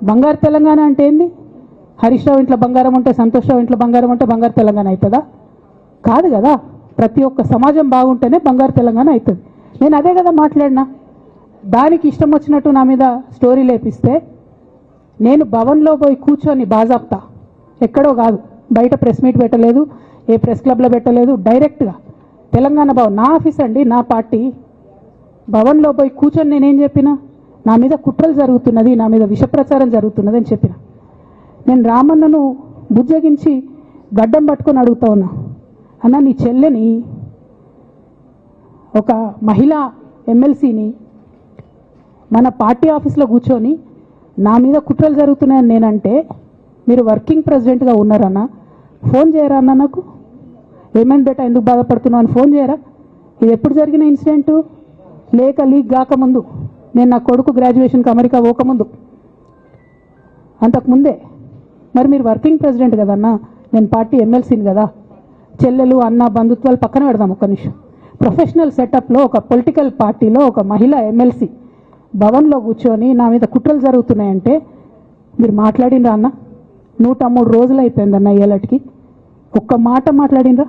బంగారు తెలంగాణ అంటే ఏంది? హరీష్ రావు ఇంట్లో బంగారం ఉంటే, సంతోష్ రావు ఇంట్లో బంగారం ఉంటే బంగారు తెలంగాణ అవుతుందా? కాదు కదా. ప్రతి ఒక్క సమాజం బాగుంటేనే బంగారు తెలంగాణ అవుతుంది. నేను అదే కదా మాట్లాడినా. దానికి ఇష్టం వచ్చినట్టు నా మీద స్టోరీ లేపిస్తే నేను భవన్లో పోయి కూర్చొని బాజాప్తా, ఎక్కడో కాదు, బయట ప్రెస్ మీట్ పెట్టలేదు, ఏ ప్రెస్ క్లబ్లో పెట్టలేదు, డైరెక్ట్గా తెలంగాణ భవన్ నా ఆఫీస్ అండి, నా పార్టీ భవన్లో పోయి కూర్చొని నేనేం చెప్పినా, నా మీద కుట్రలు జరుగుతున్నది, నా మీద విషప్రచారం జరుగుతున్నది అని చెప్పిన. నేను రామన్నను బుజ్జగించి గడ్డం పట్టుకొని అడుగుతా ఉన్నా, అన్న నీ చెల్లెని, ఒక మహిళా ఎమ్మెల్సీని మన పార్టీ ఆఫీస్లో కూర్చొని నా మీద కుట్రలు జరుగుతున్నాయని నేనంటే మీరు వర్కింగ్ ప్రెసిడెంట్గా ఉన్నారన్న, ఫోన్ చేయరా అన్న నాకు? ఏమైంది బేటా, ఎందుకు బాధపడుతున్నావు అని ఫోన్ చేయరా? ఇది ఎప్పుడు జరిగిన ఇన్సిడెంటు? లేక లీక్ కాకముందు, నేను నా కొడుకు గ్రాడ్యుయేషన్కి అమెరికా పోకముందు, అంతకుముందే. మరి మీరు వర్కింగ్ ప్రెసిడెంట్ కదన్నా, నేను పార్టీ ఎమ్మెల్సీని కదా. చెల్లెలు అన్న బంధుత్వాలు పక్కన పెడదాం ఒక్క నిమిషం. ప్రొఫెషనల్ సెటప్లో ఒక పొలిటికల్ పార్టీలో ఒక మహిళా ఎమ్మెల్సీ భవన్లో కూర్చొని నా మీద కుట్రలు జరుగుతున్నాయంటే మీరు మాట్లాడినరా అన్న? 103 రోజులు అయిపోయిందన్న ఏళ్ళకి, ఒక్క మాట మాట్లాడినరా?